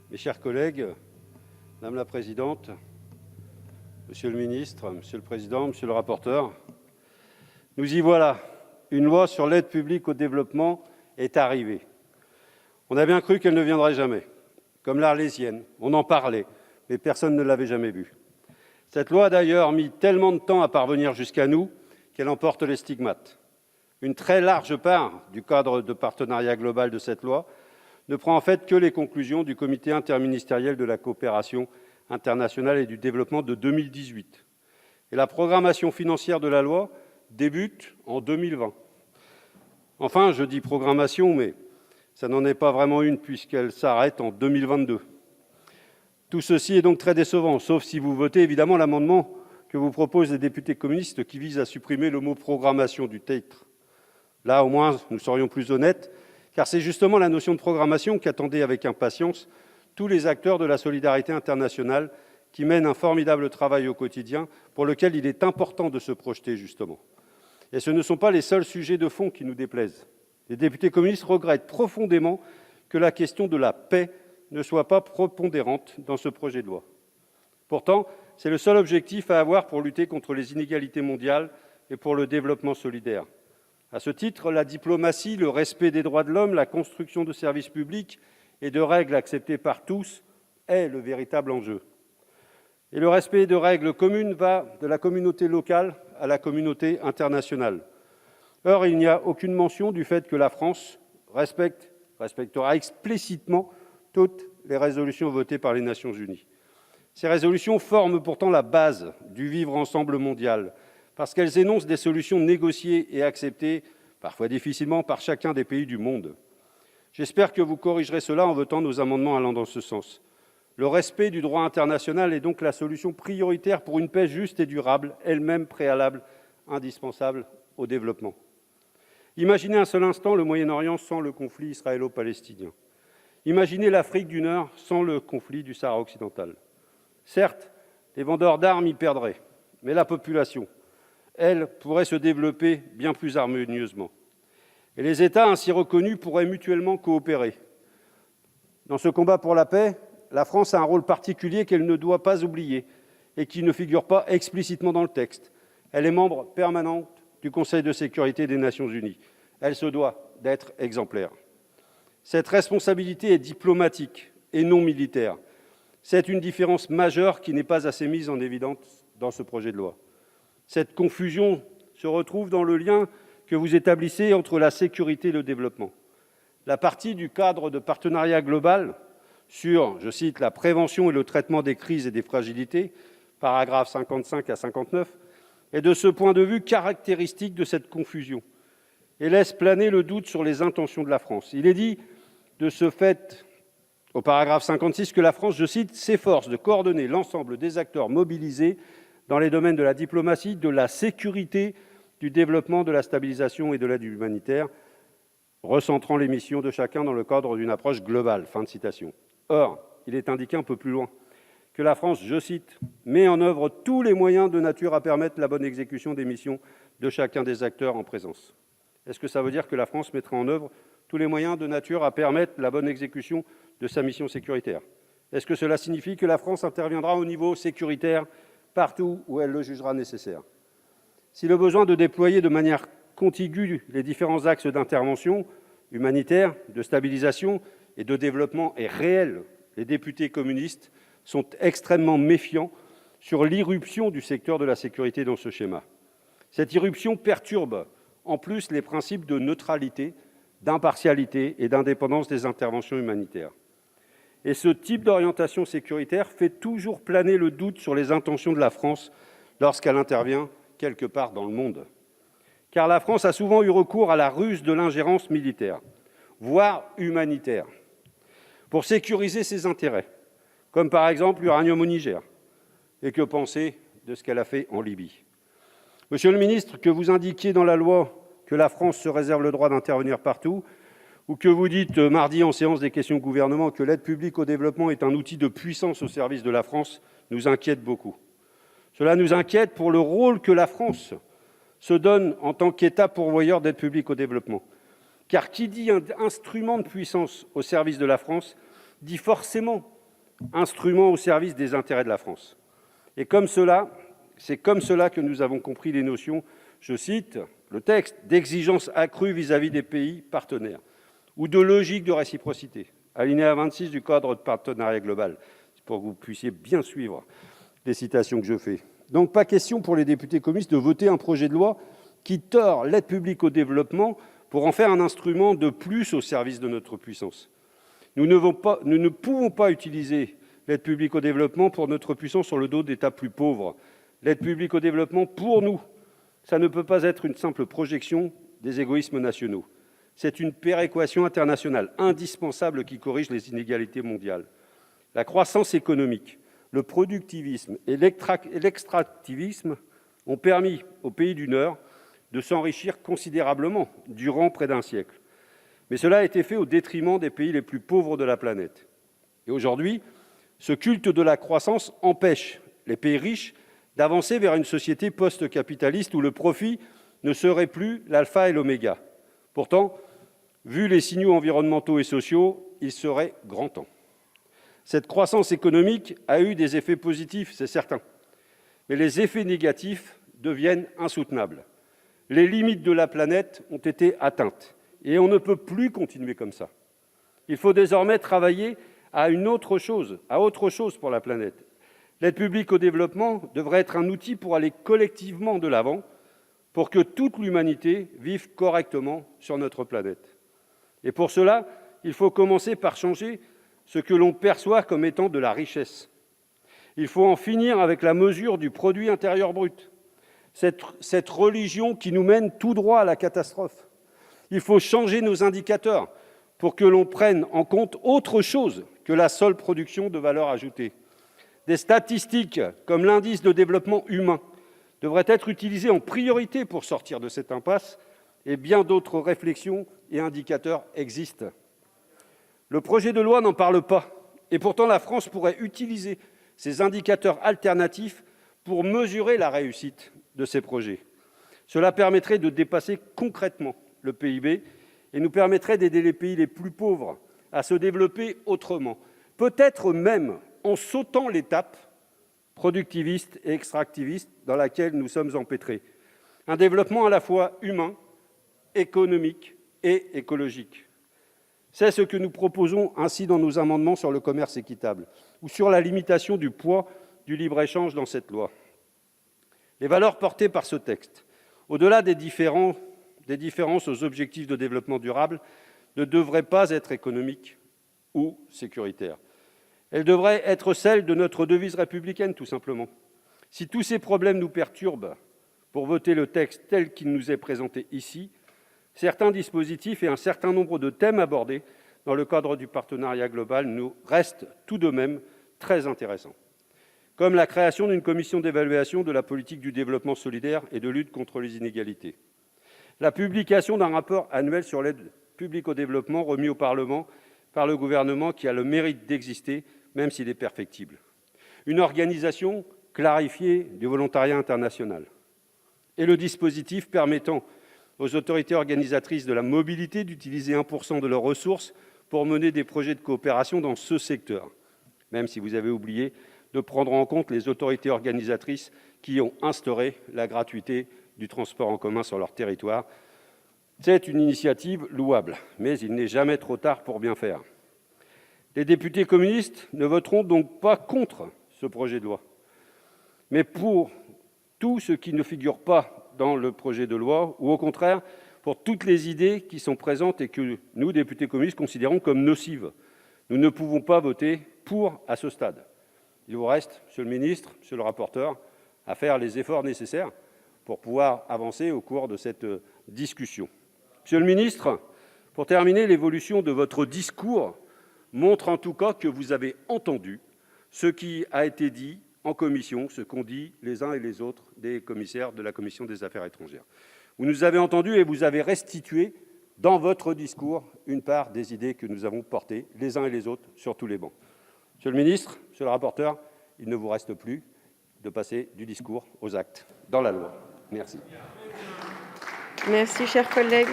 Mes chers collègues, Madame la Présidente, Monsieur le Ministre, Monsieur le Président, Monsieur le rapporteur, nous y voilà, une loi sur l'aide publique au développement est arrivée. On a bien cru qu'elle ne viendrait jamais, comme l'Arlésienne, on en parlait, mais personne ne l'avait jamais vue. Cette loi a d'ailleurs mis tellement de temps à parvenir jusqu'à nous qu'elle en porte les stigmates. Une très large part du cadre de partenariat global de cette loi ne prend en fait que les conclusions du Comité interministériel de la coopération internationale et du développement de 2018. Et la programmation financière de la loi débute en 2020. Enfin, je dis programmation, mais ça n'en est pas vraiment une puisqu'elle s'arrête en 2022. Tout ceci est donc très décevant, sauf si vous votez évidemment l'amendement que vous proposent les députés communistes qui vise à supprimer le mot « programmation » du titre. Là, au moins, nous serions plus honnêtes, car c'est justement la notion de programmation qu'attendaient avec impatience tous les acteurs de la solidarité internationale qui mènent un formidable travail au quotidien pour lequel il est important de se projeter, justement. Et ce ne sont pas les seuls sujets de fond qui nous déplaisent. Les députés communistes regrettent profondément que la question de la paix ne soit pas prépondérante dans ce projet de loi. Pourtant, c'est le seul objectif à avoir pour lutter contre les inégalités mondiales et pour le développement solidaire. À ce titre, la diplomatie, le respect des droits de l'homme, la construction de services publics et de règles acceptées par tous est le véritable enjeu. Et le respect de règles communes va de la communauté locale à la communauté internationale. Or, il n'y a aucune mention du fait que la France respectera explicitement toutes les résolutions votées par les Nations unies. Ces résolutions forment pourtant la base du vivre ensemble mondial, parce qu'elles énoncent des solutions négociées et acceptées, parfois difficilement, par chacun des pays du monde. J'espère que vous corrigerez cela en votant nos amendements allant dans ce sens. Le respect du droit international est donc la solution prioritaire pour une paix juste et durable, elle-même préalable, indispensable au développement. Imaginez un seul instant le Moyen-Orient sans le conflit israélo-palestinien. Imaginez l'Afrique du Nord sans le conflit du Sahara occidental. Certes, les vendeurs d'armes y perdraient, mais la population, elle, pourrait se développer bien plus harmonieusement. Et les États ainsi reconnus pourraient mutuellement coopérer. Dans ce combat pour la paix, la France a un rôle particulier qu'elle ne doit pas oublier et qui ne figure pas explicitement dans le texte. Elle est membre permanente du Conseil de sécurité des Nations unies. Elle se doit d'être exemplaire. Cette responsabilité est diplomatique et non militaire. C'est une différence majeure qui n'est pas assez mise en évidence dans ce projet de loi. Cette confusion se retrouve dans le lien que vous établissez entre la sécurité et le développement. La partie du cadre de partenariat global sur, je cite, la prévention et le traitement des crises et des fragilités, paragraphes 55 à 59, est de ce point de vue caractéristique de cette confusion et laisse planer le doute sur les intentions de la France. Il est dit de ce fait, au paragraphe 56, que la France, je cite, « s'efforce de coordonner l'ensemble des acteurs mobilisés dans les domaines de la diplomatie, de la sécurité, du développement, de la stabilisation et de l'aide humanitaire, recentrant les missions de chacun dans le cadre d'une approche globale. » Fin de citation. Or, il est indiqué un peu plus loin que la France, je cite, « met en œuvre tous les moyens de nature à permettre la bonne exécution des missions de chacun des acteurs en présence ». Est-ce que ça veut dire que la France mettra en œuvre tous les moyens de nature à permettre la bonne exécution de sa mission sécuritaire? Est-ce que cela signifie que la France interviendra au niveau sécuritaire partout où elle le jugera nécessaire? Si le besoin de déployer de manière contiguë les différents axes d'intervention humanitaire, de stabilisation et de développement est réel, les députés communistes sont extrêmement méfiants sur l'irruption du secteur de la sécurité dans ce schéma. Cette irruption perturbe en plus les principes de neutralité, d'impartialité et d'indépendance des interventions humanitaires. Et ce type d'orientation sécuritaire fait toujours planer le doute sur les intentions de la France lorsqu'elle intervient quelque part dans le monde. Car la France a souvent eu recours à la ruse de l'ingérence militaire, voire humanitaire, pour sécuriser ses intérêts, comme par exemple l'uranium au Niger. Et que penser de ce qu'elle a fait en Libye? Monsieur le ministre, que vous indiquiez dans la loi que la France se réserve le droit d'intervenir partout, ou que vous dites mardi en séance des questions au gouvernement que l'aide publique au développement est un outil de puissance au service de la France, nous inquiète beaucoup. Cela nous inquiète pour le rôle que la France se donne en tant qu'État pourvoyeur d'aide publique au développement. Car qui dit un instrument de puissance au service de la France, dit forcément instrument au service des intérêts de la France. Et c'est comme cela que nous avons compris les notions, je cite le texte, d'exigence accrue vis-à-vis des pays partenaires ou de logique de réciprocité, alinéa 26 du cadre de partenariat global, pour que vous puissiez bien suivre les citations que je fais. Donc pas question pour les députés communistes de voter un projet de loi qui tord l'aide publique au développement pour en faire un instrument de plus au service de notre puissance. Nous ne pouvons pas utiliser l'aide publique au développement pour notre puissance sur le dos d'États plus pauvres. L'aide publique au développement, pour nous, ça ne peut pas être une simple projection des égoïsmes nationaux. C'est une péréquation internationale indispensable qui corrige les inégalités mondiales. La croissance économique, le productivisme et l'extractivisme ont permis aux pays du Nord de s'enrichir considérablement durant près d'un siècle. Mais cela a été fait au détriment des pays les plus pauvres de la planète. Et aujourd'hui, ce culte de la croissance empêche les pays riches d'avancer vers une société post-capitaliste où le profit ne serait plus l'alpha et l'oméga. Pourtant, vu les signaux environnementaux et sociaux, il serait grand temps. Cette croissance économique a eu des effets positifs, c'est certain, mais les effets négatifs deviennent insoutenables. Les limites de la planète ont été atteintes et on ne peut plus continuer comme ça. Il faut désormais travailler à autre chose pour la planète. L'aide publique au développement devrait être un outil pour aller collectivement de l'avant, pour que toute l'humanité vive correctement sur notre planète. Et pour cela, il faut commencer par changer ce que l'on perçoit comme étant de la richesse. Il faut en finir avec la mesure du produit intérieur brut, cette religion qui nous mène tout droit à la catastrophe. Il faut changer nos indicateurs pour que l'on prenne en compte autre chose que la seule production de valeur ajoutée. Des statistiques comme l'indice de développement humain devraient être utilisées en priorité pour sortir de cette impasse, et bien d'autres réflexions et indicateurs existent. Le projet de loi n'en parle pas, et pourtant la France pourrait utiliser ces indicateurs alternatifs pour mesurer la réussite de ces projets. Cela permettrait de dépasser concrètement le PIB et nous permettrait d'aider les pays les plus pauvres à se développer autrement, peut-être même en sautant l'étape productiviste et extractiviste dans laquelle nous sommes empêtrés. Un développement à la fois humain, économique et écologique. C'est ce que nous proposons ainsi dans nos amendements sur le commerce équitable ou sur la limitation du poids du libre-échange dans cette loi. Les valeurs portées par ce texte, au-delà des différences aux objectifs de développement durable, ne devraient pas être économiques ou sécuritaires. Elles devraient être celles de notre devise républicaine, tout simplement. Si tous ces problèmes nous perturbent pour voter le texte tel qu'il nous est présenté ici, certains dispositifs et un certain nombre de thèmes abordés dans le cadre du partenariat global nous restent tout de même très intéressants, comme la création d'une commission d'évaluation de la politique du développement solidaire et de lutte contre les inégalités, la publication d'un rapport annuel sur l'aide publique au développement remis au Parlement par le gouvernement qui a le mérite d'exister, même s'il est perfectible, une organisation clarifiée du volontariat international et le dispositif permettant aux autorités organisatrices de la mobilité d'utiliser 1% de leurs ressources pour mener des projets de coopération dans ce secteur, même si vous avez oublié de prendre en compte les autorités organisatrices qui ont instauré la gratuité du transport en commun sur leur territoire. C'est une initiative louable, mais il n'est jamais trop tard pour bien faire. Les députés communistes ne voteront donc pas contre ce projet de loi, mais pour tout ce qui ne figure pas dans le projet de loi, ou au contraire, pour toutes les idées qui sont présentes et que nous, députés communistes, considérons comme nocives. Nous ne pouvons pas voter pour à ce stade. Il vous reste, monsieur le ministre, monsieur le rapporteur, à faire les efforts nécessaires pour pouvoir avancer au cours de cette discussion. Monsieur le ministre, pour terminer, l'évolution de votre discours montre en tout cas que vous avez entendu ce qui a été dit en commission, ce qu'ont dit les uns et les autres des commissaires de la commission des affaires étrangères. Vous nous avez entendus et vous avez restitué dans votre discours une part des idées que nous avons portées les uns et les autres sur tous les bancs. Monsieur le ministre, monsieur le rapporteur, il ne vous reste plus de passer du discours aux actes dans la loi. Merci. Merci, chers collègues.